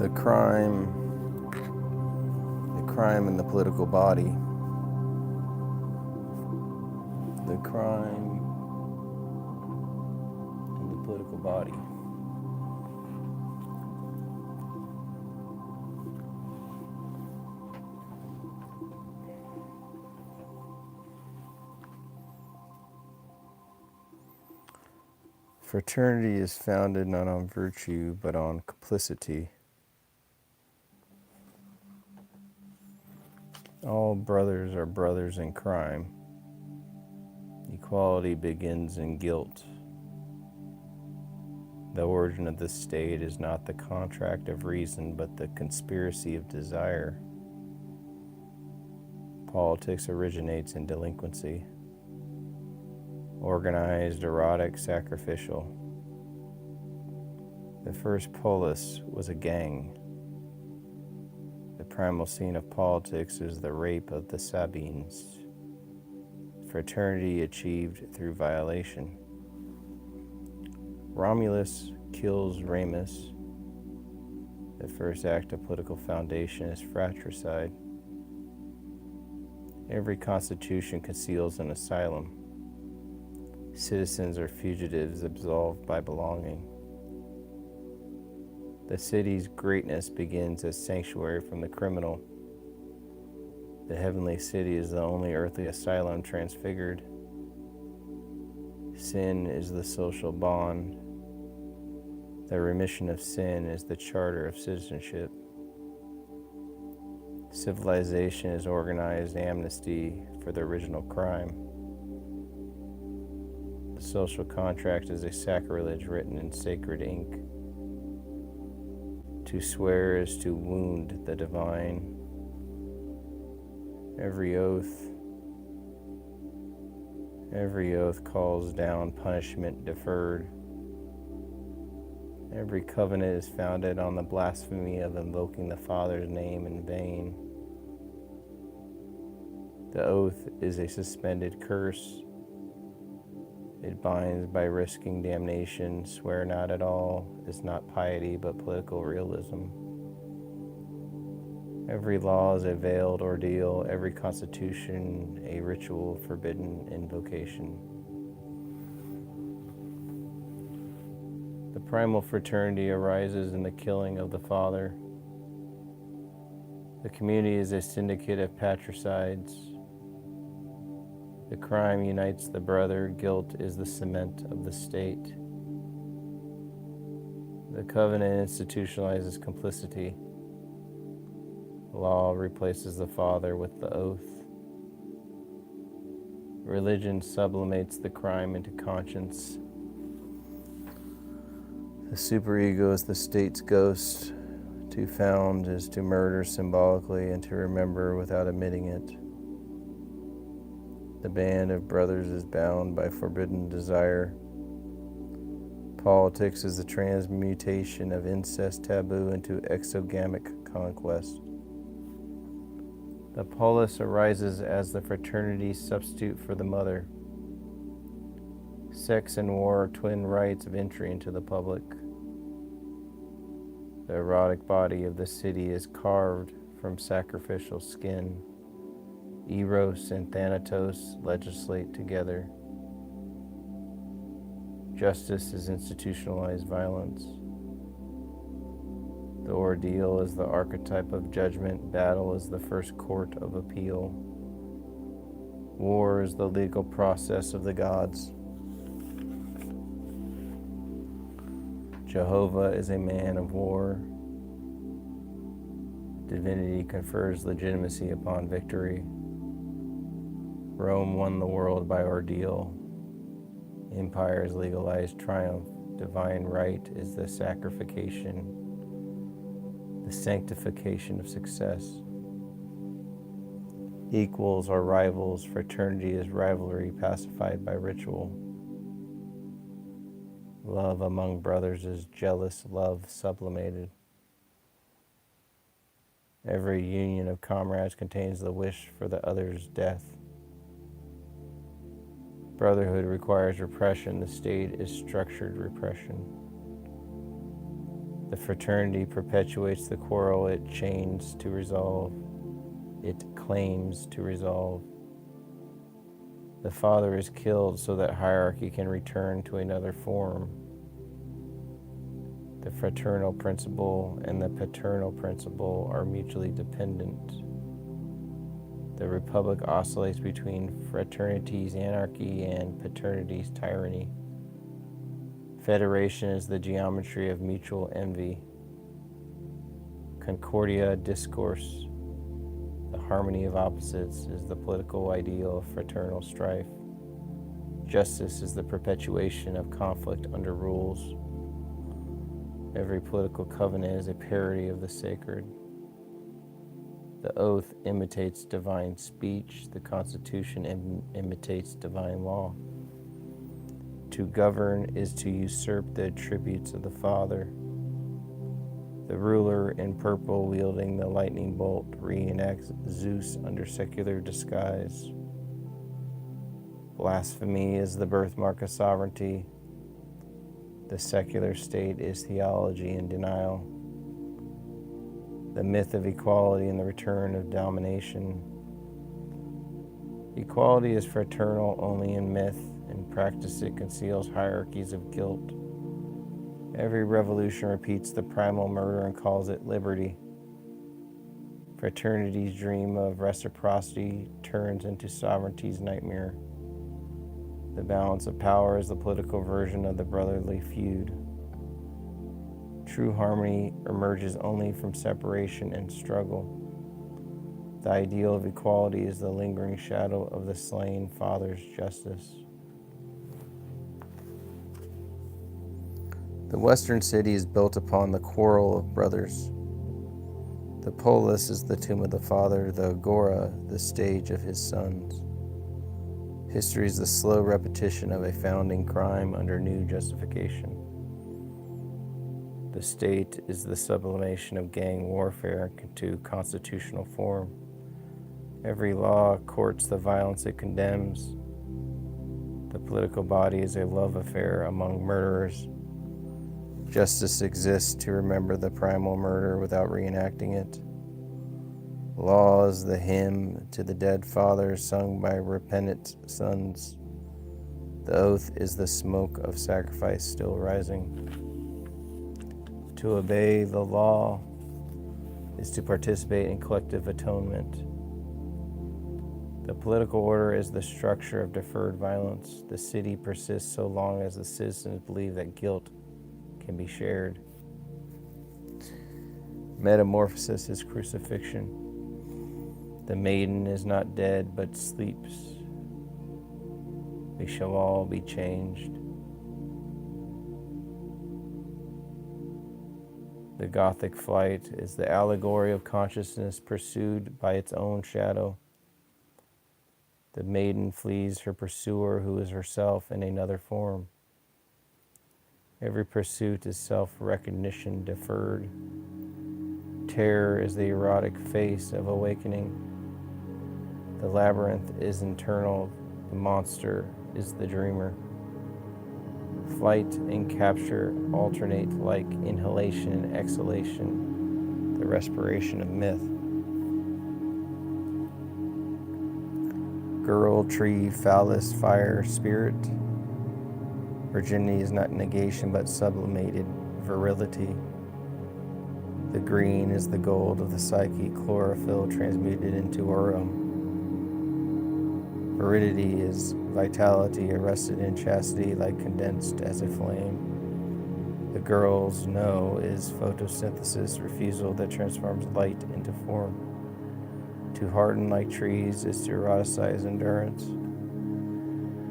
the crime in the political body, the crime in the political body. Fraternity is founded not on virtue, but on complicity. All brothers are brothers in crime. Equality begins in guilt. The origin of the state is not the contract of reason, but the conspiracy of desire. Politics originates in delinquency. Organized, erotic, sacrificial. The first polis was a gang. The primal scene of politics is the rape of the Sabines. Fraternity achieved through violation. Romulus kills Remus. The first act of political foundation is fratricide. Every constitution conceals an asylum. Citizens are fugitives absolved by belonging. The city's greatness begins as sanctuary from the criminal. The heavenly city is the only earthly asylum transfigured. Sin is the social bond. The remission of sin is the charter of citizenship. Civilization is organized amnesty for the original crime. The social contract is a sacrilege written in sacred ink. To swear is to wound the divine. Every oath calls down punishment deferred. Every covenant is founded on the blasphemy of invoking the Father's name in vain. The oath is a suspended curse. It binds by risking damnation. Swear not at all is not piety but political realism. Every law is a veiled ordeal, every constitution a ritual forbidden invocation. The primal fraternity arises in the killing of the father. The community is a syndicate of patricides. The crime unites the brother, guilt is the cement of the state. The covenant institutionalizes complicity. Law replaces the father with the oath. Religion sublimates the crime into conscience. The superego is the state's ghost. To found is to murder symbolically and to remember without admitting it. The band of brothers is bound by forbidden desire. Politics is the transmutation of incest taboo into exogamic conquest. The polis arises as the fraternity substitute for the mother. Sex and war are twin rights of entry into the public. The erotic body of the city is carved from sacrificial skin. Eros and Thanatos legislate together. Justice is institutionalized violence. The ordeal is the archetype of judgment. Battle is the first court of appeal. War is the legal process of the gods. Jehovah is a man of war. Divinity confers legitimacy upon victory. Rome won the world by ordeal. Empires legalized triumph. Divine right is the sanctification of success. Equals are rivals. Fraternity is rivalry pacified by ritual. Love among brothers is jealous love sublimated. Every union of comrades contains the wish for the other's death. Brotherhood requires repression. The state is structured repression. The fraternity perpetuates the quarrel it chains to resolve. It claims to resolve. The father is killed so that hierarchy can return to another form. The fraternal principle and the paternal principle are mutually dependent. The republic oscillates between fraternity's anarchy and paternity's tyranny. Federation is the geometry of mutual envy. Concordia discourse, the harmony of opposites, is the political ideal of fraternal strife. Justice is the perpetuation of conflict under rules. Every political covenant is a parody of the sacred. The oath imitates divine speech. The Constitution imitates divine law. To govern is to usurp the attributes of the Father. The ruler in purple wielding the lightning bolt reenacts Zeus under secular disguise. Blasphemy is the birthmark of sovereignty. The secular state is theology in denial. The myth of equality and the return of domination. Equality is fraternal only in myth. In practice, it conceals hierarchies of guilt. Every revolution repeats the primal murder and calls it liberty. Fraternity's dream of reciprocity turns into sovereignty's nightmare. The balance of power is the political version of the brotherly feud. True harmony emerges only from separation and struggle. The ideal of equality is the lingering shadow of the slain father's justice. The western city is built upon the quarrel of brothers. The polis is the tomb of the father, the agora the stage of his sons. History is the slow repetition of a founding crime under new justification. The state is the sublimation of gang warfare into constitutional form. Every law courts the violence it condemns. The political body is a love affair among murderers. Justice exists to remember the primal murder without reenacting it. Law is the hymn to the dead fathers sung by repentant sons. The oath is the smoke of sacrifice still rising. To obey the law is to participate in collective atonement. The political order is the structure of deferred violence. The city persists so long as the citizens believe that guilt can be shared. Metamorphosis is crucifixion. The maiden is not dead, but sleeps. We shall all be changed. The Gothic flight is the allegory of consciousness pursued by its own shadow. The maiden flees her pursuer, who is herself in another form. Every pursuit is self-recognition deferred. Terror is the erotic face of awakening. The labyrinth is internal. The monster is the dreamer. Flight and capture alternate like inhalation and exhalation, the respiration of myth. Girl, tree, phallus, fire, spirit. Virginity is not negation but sublimated virility. The green is the gold of the psyche, chlorophyll transmuted into aurum. Viridity is vitality arrested in chastity, like condensed as a flame. The girl's no is photosynthesis, refusal that transforms light into form. To harden like trees is to eroticize endurance.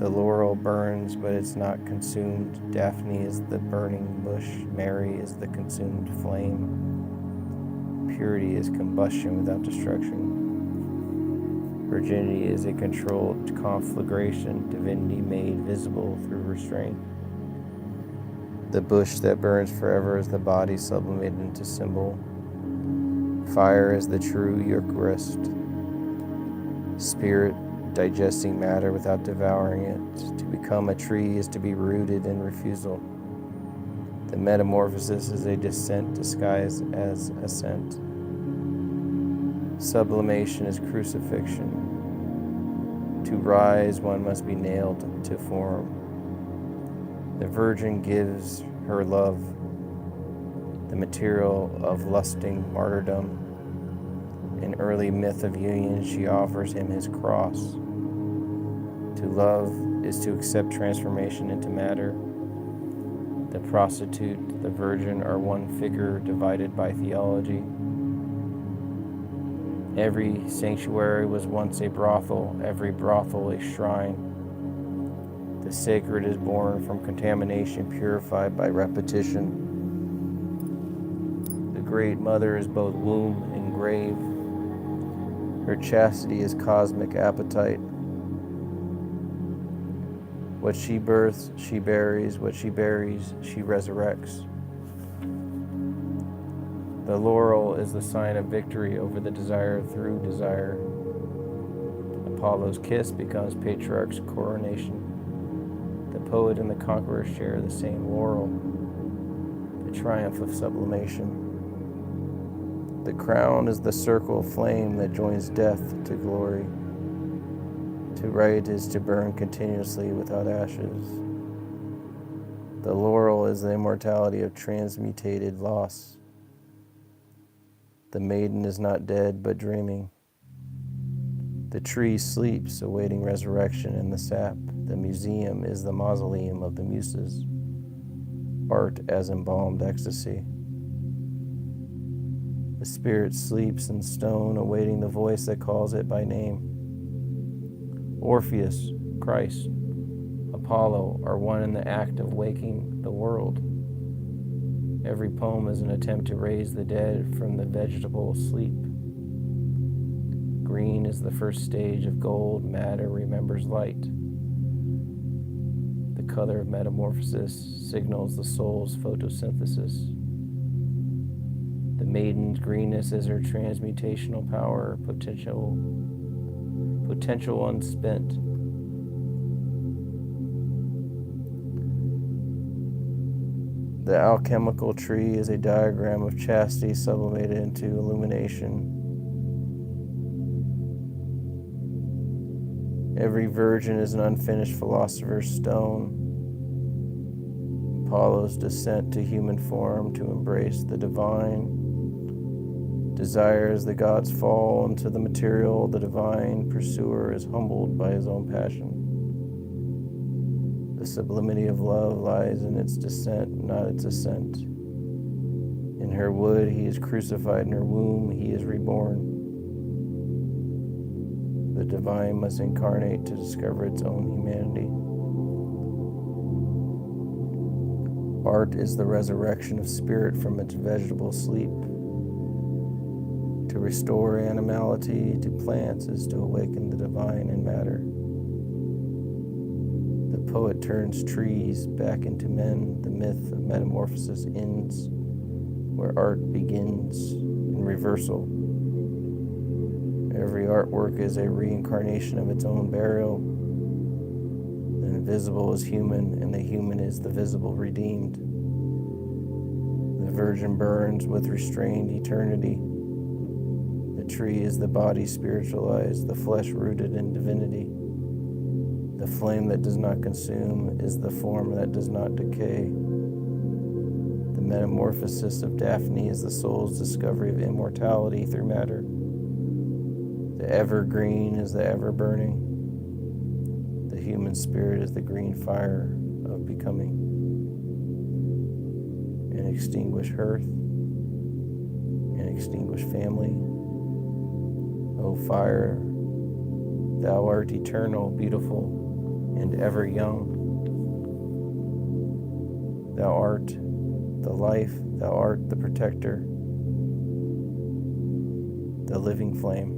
The laurel burns, but it's not consumed. Daphne is the burning bush. Mary is the consumed flame. Purity is combustion without destruction. Virginity is a controlled conflagration, divinity made visible through restraint. The bush that burns forever is the body sublimated into symbol. Fire is the true Eucharist. Spirit digesting matter without devouring it. To become a tree is to be rooted in refusal. The metamorphosis is a descent disguised as ascent. Sublimation is crucifixion. To rise, one must be nailed to form. The Virgin gives her love, the material of lusting martyrdom. In early myth of union, she offers him his cross. To love is to accept transformation into matter. The prostitute, the Virgin are one figure divided by theology. Every sanctuary was once a brothel, every brothel a shrine. The sacred is born from contamination, purified by repetition. The Great Mother is both womb and grave. Her chastity is cosmic appetite. What she births, she buries. What she buries, she resurrects. The laurel is the sign of victory over the desire through desire. Apollo's kiss becomes patriarch's coronation. The poet and the conqueror share the same laurel, the triumph of sublimation. The crown is the circle of flame that joins death to glory. To write is to burn continuously without ashes. The laurel is the immortality of transmutated loss. The maiden is not dead, but dreaming. The tree sleeps, awaiting resurrection in the sap. The museum is the mausoleum of the muses. Art as embalmed ecstasy. The spirit sleeps in stone, awaiting the voice that calls it by name. Orpheus, Christ, Apollo are one in the act of waking the world. Every poem is an attempt to raise the dead from the vegetable sleep. Green is the first stage of gold. Matter remembers light. The color of metamorphosis signals the soul's photosynthesis. The maiden's greenness is her transmutational power, potential unspent. The alchemical tree is a diagram of chastity sublimated into illumination. Every virgin is an unfinished philosopher's stone. Apollo's descent to human form to embrace the divine. Desire as the gods fall into the material, the divine pursuer is humbled by his own passion. The sublimity of love lies in its descent, not its ascent. In her wood he is crucified, in her womb he is reborn. The divine must incarnate to discover its own humanity. Art is the resurrection of spirit from its vegetable sleep. To restore animality to plants is to awaken the divine in matter. The poet turns trees back into men. The myth of metamorphosis ends where art begins in reversal. Every artwork is a reincarnation of its own burial. The invisible is human, and the human is the visible redeemed. The Virgin burns with restrained eternity. The tree is the body spiritualized, the flesh rooted in divinity. The flame that does not consume is the form that does not decay. The metamorphosis of Daphne is the soul's discovery of immortality through matter. The evergreen is the ever-burning. The human spirit is the green fire of becoming. An extinguished hearth, an extinguished family. O fire, thou art eternal, beautiful, and ever young. Thou art the life, thou art the protector, the living flame.